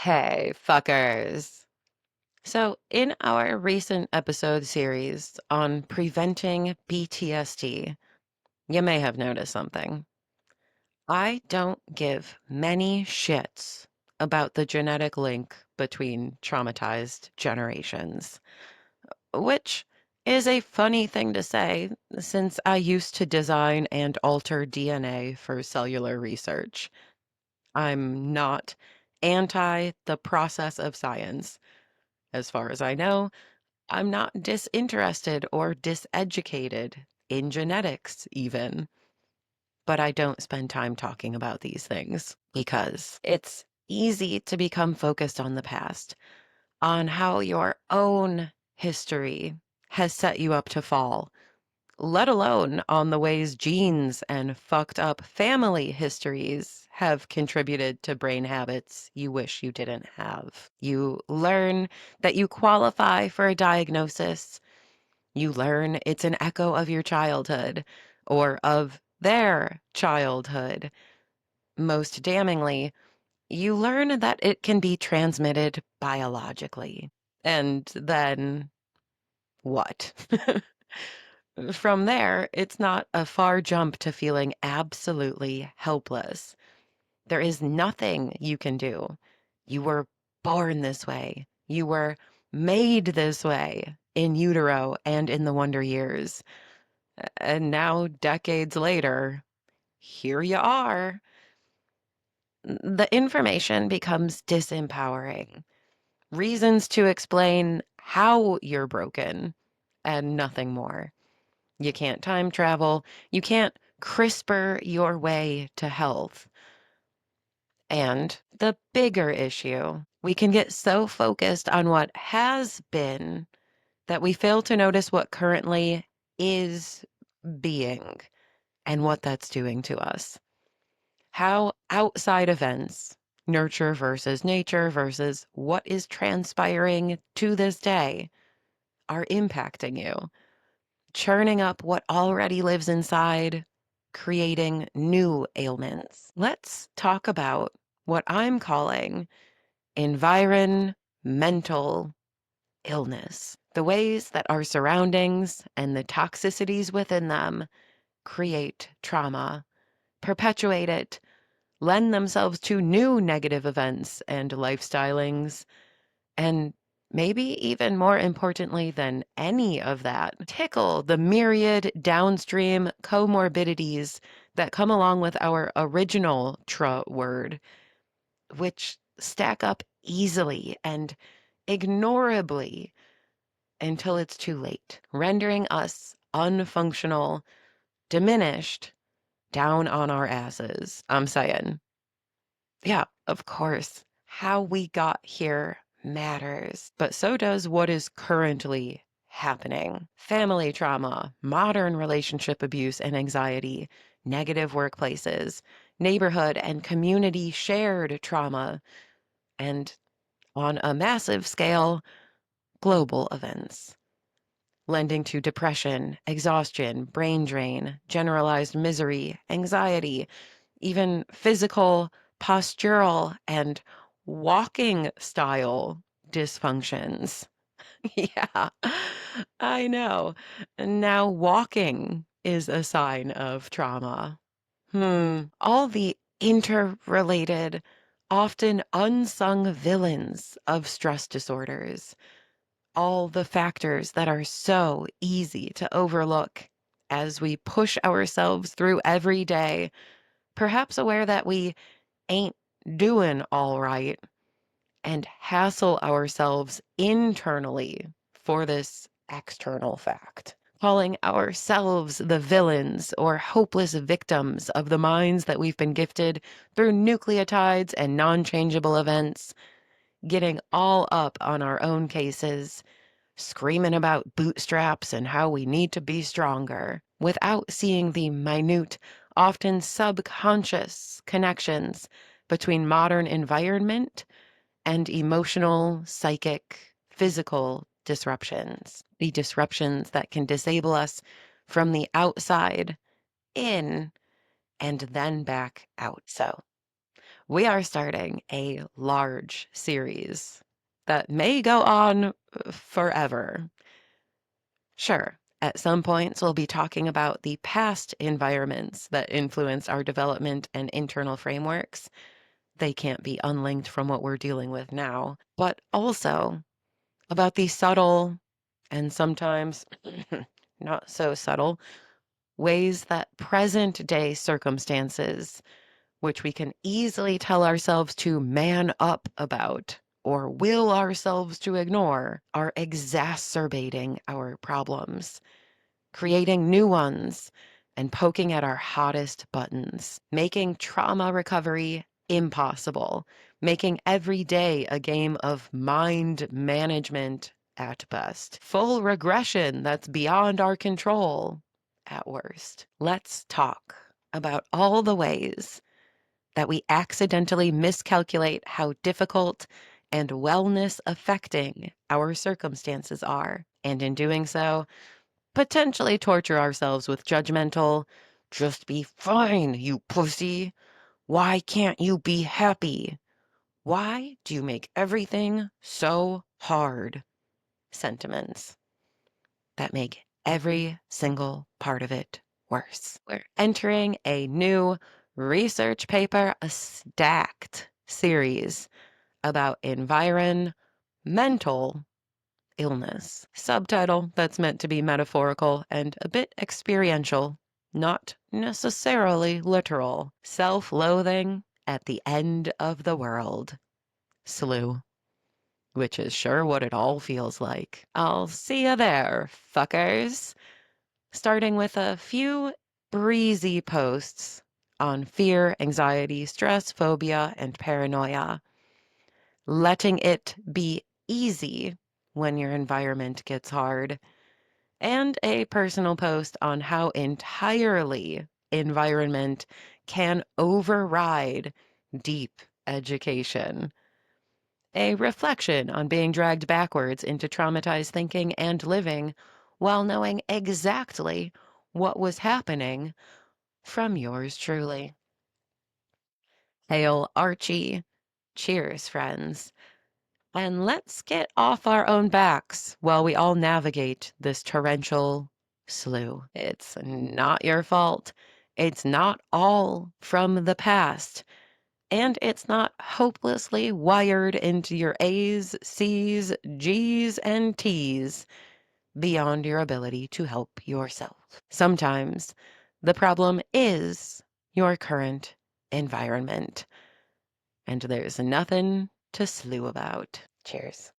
Hey, fuckers. So, in our recent episode series on preventing PTSD, you may have noticed something. I don't give many shits about the genetic link between traumatized generations, which is a funny thing to say since I used to design and alter DNA for cellular research. I'm not anti the process of science. As far as I know, I'm not disinterested or diseducated in genetics, even. But I don't spend time talking about these things because it's easy to become focused on the past, on how your own history has set you up to fall, let alone on the ways genes and fucked up family histories have contributed to brain habits you wish you didn't have. You learn that you qualify for a diagnosis. You learn it's an echo of your childhood or of their childhood. Most damningly, you learn that it can be transmitted biologically. And then what? From there, it's not a far jump to feeling absolutely helpless. There is nothing you can do. You were born this way. You were made this way in utero and in the wonder years. And now, decades later, here you are. The information becomes disempowering. Reasons to explain how you're broken and nothing more. You can't time travel. You can't CRISPR your way to health. And the bigger issue, we can get so focused on what has been that we fail to notice what currently is being and what that's doing to us. How outside events, nurture versus nature versus what is transpiring to this day, are impacting you, churning up what already lives inside, creating new ailments. Let's talk about what I'm calling environmental illness, the ways that our surroundings and the toxicities within them create trauma, perpetuate it, lend themselves to new negative events and lifestylings, and maybe even more importantly than any of that, tickle the myriad downstream comorbidities that come along with our original word, which stack up easily and ignorably until it's too late, rendering us unfunctional, diminished, down on our asses. I'm saying, yeah, of course, how we got here matters, but so does what is currently happening. Family trauma, modern relationship abuse and anxiety, negative workplaces, neighborhood and community shared trauma, and on a massive scale, global events, lending to depression, exhaustion, brain drain, generalized misery, anxiety, even physical, postural, and walking style dysfunctions. Yeah, I know. Now walking is a sign of trauma. All the interrelated, often unsung villains of stress disorders, all the factors that are so easy to overlook as we push ourselves through every day, perhaps aware that we ain't doing all right, and hassle ourselves internally for this external fact, calling ourselves the villains or hopeless victims of the minds that we've been gifted through nucleotides and non-changeable events, getting all up on our own cases, screaming about bootstraps and how we need to be stronger, without seeing the minute, often subconscious connections between modern environment and emotional, psychic, physical disruptions. The disruptions that can disable us from the outside in and then back out. So, We are starting a large series that may go on forever. Sure, at some points we'll be talking about the past environments that influence our development and internal frameworks. They can't be unlinked from what we're dealing with now, but also about the subtle and sometimes not so subtle ways that present day circumstances, which we can easily tell ourselves to man up about or will ourselves to ignore, are exacerbating our problems, creating new ones, and poking at our hottest buttons, making trauma recovery impossible, making every day a game of mind management at best, full regression that's beyond our control at worst. Let's talk about all the ways that we accidentally miscalculate how difficult and wellness affecting our circumstances are, and in doing so, potentially torture ourselves with judgmental, just be fine, you pussy. Why can't you be happy? Why do you make everything so hard? Sentiments that make every single part of it worse. We're entering a new research paper, a stacked series about environmental illness. Subtitle that's meant to be metaphorical and a bit experiential, not necessarily literal. Self-loathing at the end of the world. SLEW. Which is sure what it all feels like. I'll see ya there, fuckers. Starting with a few breezy posts on fear, anxiety, stress, phobia, and paranoia. Letting it be easy when your environment gets hard. And a personal post on how entirely environment can override deep education. A reflection on being dragged backwards into traumatized thinking and living while knowing exactly what was happening from yours truly. Hail Archie. Cheers, friends. And let's get off our own backs while we all navigate this torrential SLEW. It's not your fault. It's not all from the past. And it's not hopelessly wired into your A's, C's, G's, and T's beyond your ability to help yourself. Sometimes the problem is your current environment, and there's nothing to SLEW about. Cheers.